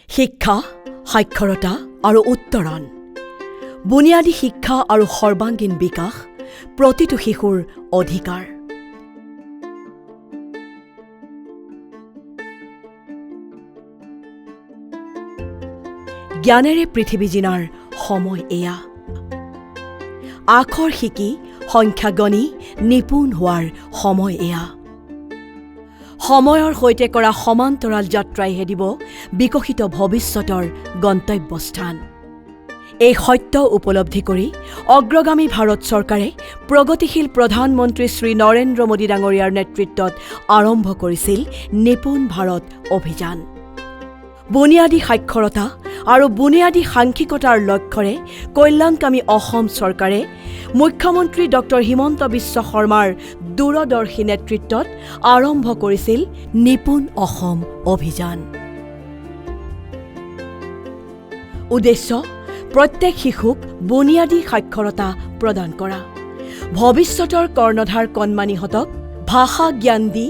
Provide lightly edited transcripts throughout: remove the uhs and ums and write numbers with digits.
শিক্ষা, সাক্ষৰতা আৰু উত্তৰণ। বুনিয়াদী শিক্ষা আৰু সৰ্বাংগীন বিকাশ প্ৰতিটো শিশুৰ অধিকাৰ। জ্ঞানেৰে পৃথিৱী জিনাৰ সময় এয়া। আখৰ শিকি সংখ্যা গণি নিপুণ হোৱাৰ সময় এয়া। সময়ৰ সৈতে কৰা সমান্তৰাল যাত্ৰাইহে দিব বিকশিত ভৱিষ্যতৰ গন্তব্যস্থান। এই সত্য উপলব্ধি কৰি অগ্ৰগামী ভাৰত চৰকাৰে প্ৰগতিশীল প্ৰধানমন্ত্ৰী শ্ৰী নৰেন্দ্ৰ মোদী ডাঙৰীয়াৰ নেতৃত্বত আৰম্ভ কৰিছিল নিপুণ ভাৰত অভিযান। বুনিয়াদী সাক্ষৰতা আৰু বুনিয়াদী সাংখ্যিকতাৰ লক্ষ্যৰে কল্যাণকামী অসম চৰকাৰে মুখ্যমন্ত্ৰী ডক্টৰ হিমন্ত বিশ্ব শৰ্মাৰ দূৰদৰ্শী নেতৃত্বত আৰম্ভ কৰিছিল নিপুণ অসম অভিযান। উদ্দেশ্য প্ৰত্যেক শিশুক বুনিয়াদী সাক্ষৰতা প্ৰদান কৰা, ভৱিষ্যতৰ কৰ্ণধাৰ কণমানিহঁতক ভাষা জ্ঞান দি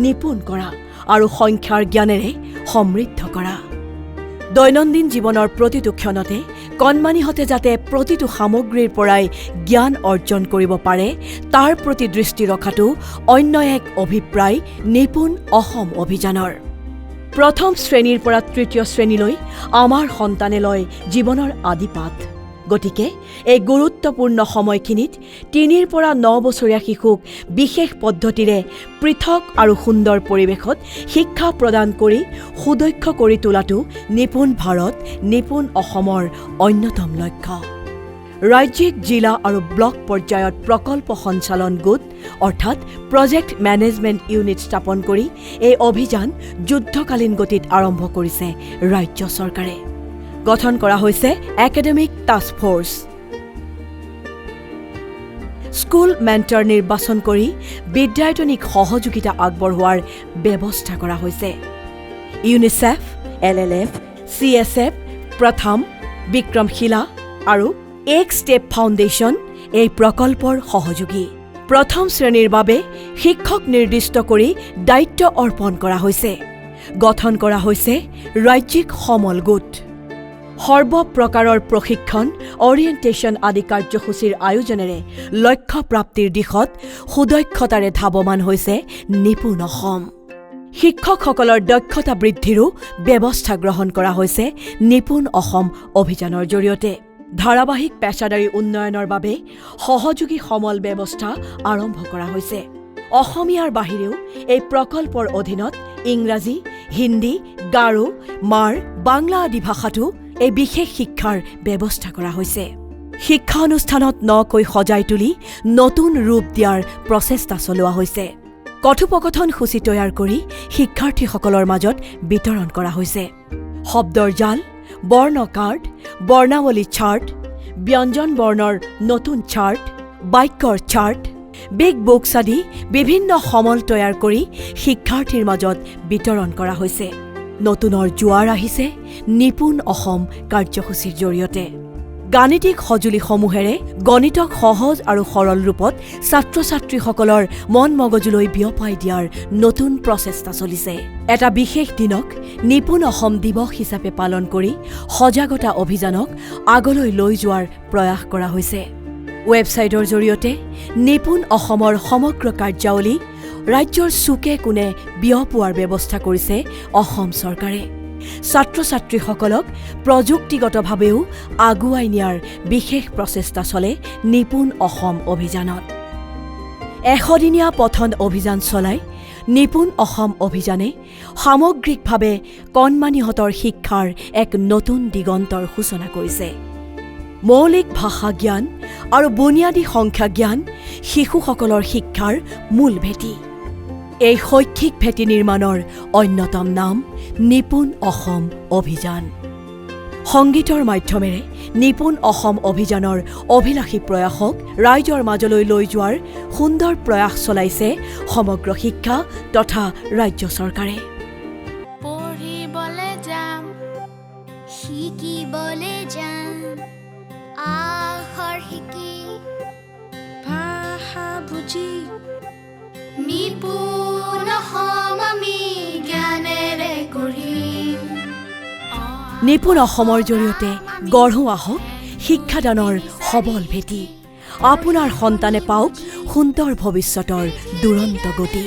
নিপুণ কৰা আৰু সংখ্যাৰ জ্ঞানেৰে সমৃদ্ধ কৰা। দৈনন্দিন জীৱনৰ প্ৰতিটো ক্ষণতে কণমানিহঁতে যাতে প্ৰতিটো সামগ্ৰীৰ পৰাই জ্ঞান অৰ্জন কৰিব পাৰে তাৰ প্ৰতি দৃষ্টি ৰখাটো অন্য এক অভিপ্ৰায় নিপুণ অসম অভিযানৰ। প্ৰথম শ্ৰেণীৰ পৰা তৃতীয় শ্ৰেণীলৈ আমাৰ সন্তানে লয় জীৱনৰ আদিপাঠ। গতিকে এই গুৰুত্বপূৰ্ণ সময়খিনিত ৩ পৰা ৯ বছৰীয়া শিশুক বিশেষ পদ্ধতিৰে পৃথক আৰু সুন্দৰ পৰিৱেশত শিক্ষা প্ৰদান কৰি সুদক্ষ কৰি তোলাটো নিপুণ ভাৰত নিপুণ অসমৰ অন্যতম লক্ষ্য। ৰাজ্যিক জিলা আৰু ব্লক পৰ্যায়ত প্ৰকল্প সঞ্চালন গোট অৰ্থাৎ প্ৰজেক্ট মেনেজমেণ্ট ইউনিট স্থাপন কৰি এই অভিযান যুদ্ধকালীন গতিত আৰম্ভ কৰিছে ৰাজ্য চৰকাৰে। গঠন কৰা হৈছে academic task force. School mentor নিৰ্বাচন কৰি বিদ্যায়তনিক সহযোগিতা আগবঢ়োৱাৰ ব্যৱস্থা কৰা হৈছে। ইউনিচেফ, LLF, CSF, প্ৰথম, বিক্ৰমশিলা আৰু এক ষ্টেপ ফাউণ্ডেশ্যন এই প্ৰকল্পৰ সহযোগী। প্ৰথম শ্ৰেণীৰ বাবে শিক্ষক নিৰ্দিষ্ট কৰি দায়িত্ব অৰ্পণ কৰা হৈছে। গঠন কৰা হৈছে ৰাজ্যিক সমল গোট। সৰ্বপ্ৰকাৰৰ প্ৰশিক্ষণ, অৰিয়েণ্টেশ্যন আদি কাৰ্যসূচীৰ আয়োজনেৰে লক্ষ্য প্ৰাপ্তিৰ দিশত সুদক্ষতাৰে ধাৱমান হৈছে নিপুণ অসম। শিক্ষকসকলৰ দক্ষতা বৃদ্ধিৰো ব্যৱস্থা গ্ৰহণ কৰা হৈছে নিপুণ অসম অভিযানৰ জৰিয়তে। ধাৰাবাহিক পেছাদাৰী উন্নয়নৰ বাবে সহযোগী সমল ব্যৱস্থা আৰম্ভ কৰা হৈছে। অসমীয়াৰ বাহিৰেও এই প্ৰকল্পৰ অধীনত ইংৰাজী, হিন্দী, গাৰো, মাৰ, বাংলা আদি ভাষাতো এই বিশেষ শিক্ষাৰ ব্যৱস্থা কৰা হৈছে। শিক্ষা অনুষ্ঠানত নকৈ সজাই তুলি নতুন ৰূপ দিয়াৰ প্ৰচেষ্টা চলোৱা হৈছে। কথোপকথন সূচী তৈয়াৰ কৰি শিক্ষাৰ্থীসকলৰ মাজত বিতৰণ কৰা হৈছে। শব্দৰ জাল, বৰ্ণ কাৰ্ড, বৰ্ণাৱলী চাৰ্ট, ব্যঞ্জন বৰ্ণৰ নতুন চাৰ্ট, বাক্যৰ চাৰ্ট, বিগ বুকছ আদি বিভিন্ন সমল তৈয়াৰ কৰি শিক্ষাৰ্থীৰ মাজত বিতৰণ কৰা হৈছে। নতুনৰ জোৱাৰ আহিছে নিপুণ অসম কাৰ্যসূচীৰ জৰিয়তে। গাণিতিক সঁজুলিসমূহেৰে গণিতক সহজ আৰু সৰল ৰূপত ছাত্ৰ ছাত্ৰীসকলৰ মন মগজুলৈ বিয়পাই দিয়াৰ নতুন প্ৰচেষ্টা চলিছে। এটা বিশেষ দিনক নিপুণ অসম দিৱস হিচাপে পালন কৰি সজাগতা অভিযানক আগলৈ লৈ যোৱাৰ প্ৰয়াস কৰা হৈছে। ৱেবছাইটৰ জৰিয়তে নিপুণ অসমৰ সমগ্ৰ কাৰ্যাৱলী ৰাজ্যৰ চুকে কোণে বিয়পোৱাৰ ব্যৱস্থা কৰিছে অসম চৰকাৰে। ছাত্ৰ ছাত্ৰীসকলক প্ৰযুক্তিগতভাৱেও আগুৱাই নিয়াৰ বিশেষ প্ৰচেষ্টা চলে নিপুণ অসম অভিযানত। ১০০ দিনীয়া পঠন অভিযান চলাই নিপুণ অসম অভিযানে সামগ্ৰিকভাৱে কণমানিহঁতৰ শিক্ষাৰ এক নতুন দিগন্তৰ সূচনা কৰিছে। মৌলিক ভাষা জ্ঞান আৰু বুনিয়াদী সংখ্যা জ্ঞান শিশুসকলৰ শিক্ষাৰ মূল ভেটি। এই শৈক্ষিক ভেটি নিৰ্মাণৰ অন্যতম নাম নিপুণ অসম অভিযান। সংগীতৰ মাধ্যমেৰে নিপুণ অসম অভিযানৰ অভিলাষী প্ৰয়াসক ৰাইজৰ মাজলৈ লৈ যোৱাৰ সুন্দৰ প্ৰয়াস চলাইছে সমগ্ৰ শিক্ষা তথা ৰাজ্য চৰকাৰে। পঢ়িবলৈ যাম, শিকিবলৈ যাম, আখৰ শিকি ভাষা বুজি নিপুণ অসম আমি জ্ঞানেৰে গঢ়িম। নিপুণ অসমৰ জৰিয়তে গঢ়োৱা হওক শিক্ষাদানৰ সবল ভেটি আপোনাৰ সন্তানে পাওক সুন্দৰ ভৱিষ্যতৰ দুৰন্ত গতি